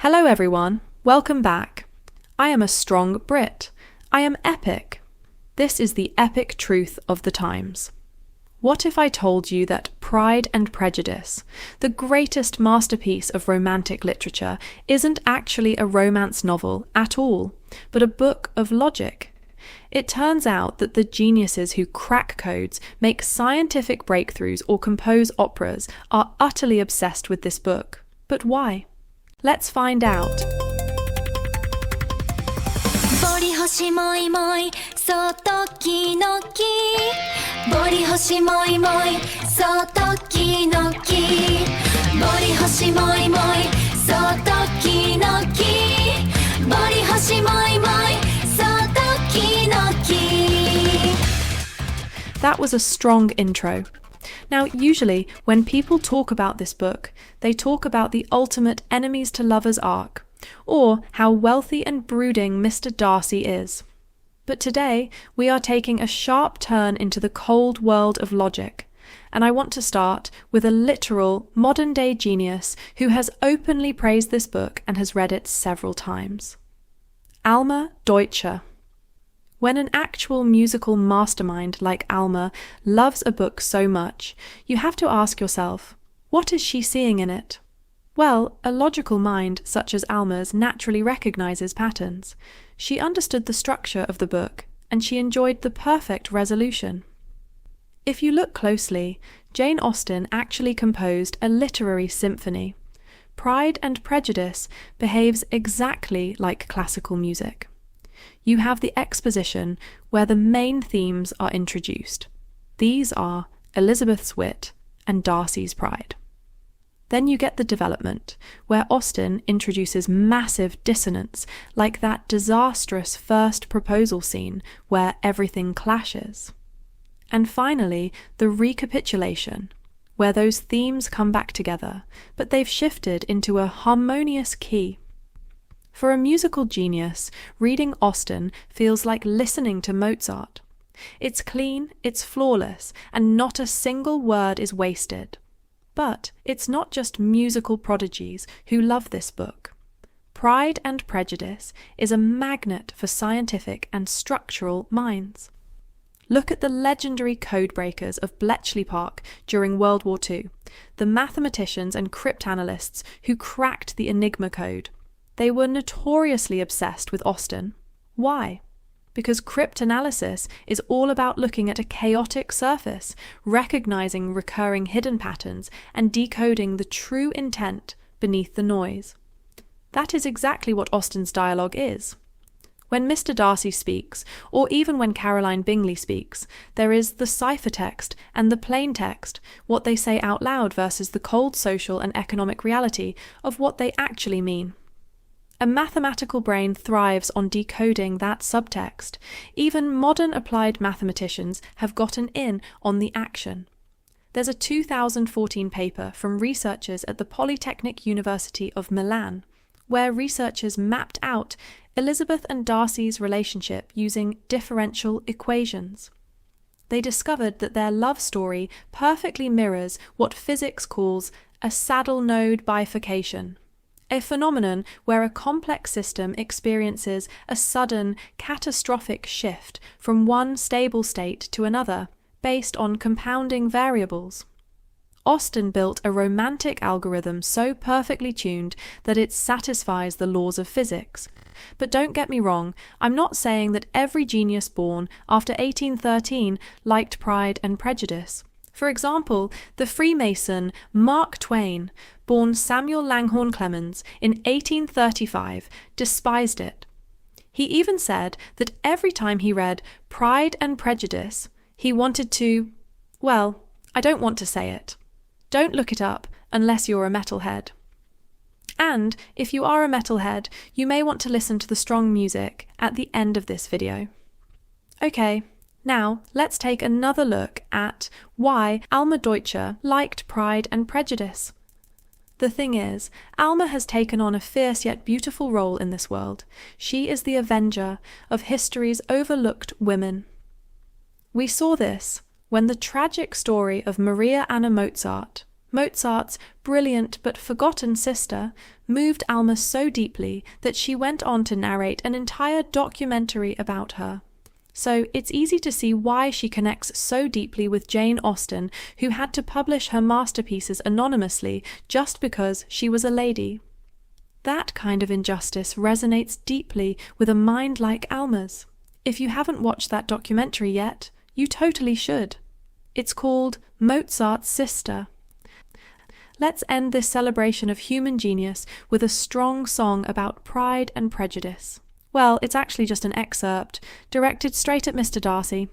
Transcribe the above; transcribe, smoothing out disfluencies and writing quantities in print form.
Hello everyone, welcome back. I am a strong Brit. I am epic. This is the epic truth of the times. What if I told you that Pride and Prejudice, the greatest masterpiece of romantic literature, isn't actually a romance novel at all, but a book of logic? It turns out that the geniuses who crack codes, make scientific breakthroughs, or compose operas are utterly obsessed with this book. But why? Let's find out. That was a strong intro. Now, usually, when people talk about this book, they talk about the ultimate enemies to lovers arc, or how wealthy and brooding Mr. Darcy is. But today, we are taking a sharp turn into the cold world of logic, and I want to start with a literal, modern-day genius who has openly praised this book and has read it several times. Alma Deutscher. When an actual musical mastermind like Alma loves a book so much, you have to ask yourself, what is she seeing in it? Well, a logical mind such as Alma's naturally recognizes patterns. She understood the structure of the book, and she enjoyed the perfect resolution. If you look closely, Jane Austen actually composed a literary symphony. Pride and Prejudice behaves exactly like classical music. You have the exposition where the main themes are introduced. These are Elizabeth's wit and Darcy's pride. Then you get the development, where Austen introduces massive dissonance, like that disastrous first proposal scene where everything clashes. And finally, the recapitulation, where those themes come back together, but they've shifted into a harmonious key. For a musical genius, reading Austen feels like listening to Mozart. It's clean, it's flawless, and not a single word is wasted. But it's not just musical prodigies who love this book. Pride and Prejudice is a magnet for scientific and structural minds. Look at the legendary codebreakers of Bletchley Park during World War II, the mathematicians and cryptanalysts who cracked the Enigma code. They were notoriously obsessed with Austen. Why? Because cryptanalysis is all about looking at a chaotic surface, recognizing recurring hidden patterns, and decoding the true intent beneath the noise. That is exactly what Austen's dialogue is. When Mr. Darcy speaks, or even when Caroline Bingley speaks, there is the ciphertext and the plain text, what they say out loud versus the cold social and economic reality of what they actually mean. A mathematical brain thrives on decoding that subtext. Even modern applied mathematicians have gotten in on the action. There's a 2014 paper from researchers at the Polytechnic University of Milan, where researchers mapped out Elizabeth and Darcy's relationship using differential equations. They discovered that their love story perfectly mirrors what physics calls a saddle node bifurcation, a phenomenon where a complex system experiences a sudden, catastrophic shift from one stable state to another, based on compounding variables. Austen built a romantic algorithm so perfectly tuned that it satisfies the laws of physics. But don't get me wrong, I'm not saying that every genius born after 1813 liked Pride and Prejudice. For example, the Freemason Mark Twain, born Samuel Langhorne Clemens in 1835, despised it. He even said that every time he read Pride and Prejudice, he wanted to, well, I don't want to say it. Don't look it up unless you're a metalhead. And if you are a metalhead, you may want to listen to the strong music at the end of this video. Okay. Now, let's take another look at why Alma Deutscher liked Pride and Prejudice. The thing is, Alma has taken on a fierce yet beautiful role in this world. She is the avenger of history's overlooked women. We saw this when the tragic story of Maria Anna Mozart, Mozart's brilliant but forgotten sister moved Alma so deeply that she went on to narrate an entire documentary about her. So it's easy to see why she connects so deeply with Jane Austen, who had to publish her masterpieces anonymously just because she was a lady. That kind of injustice resonates deeply with a mind like Alma's. If you haven't watched that documentary yet, you totally should. It's called Mozart's Sister. Let's end this celebration of human genius with a strong song about Pride and Prejudice. Well, it's actually just an excerpt, directed straight at Mr. Darcy.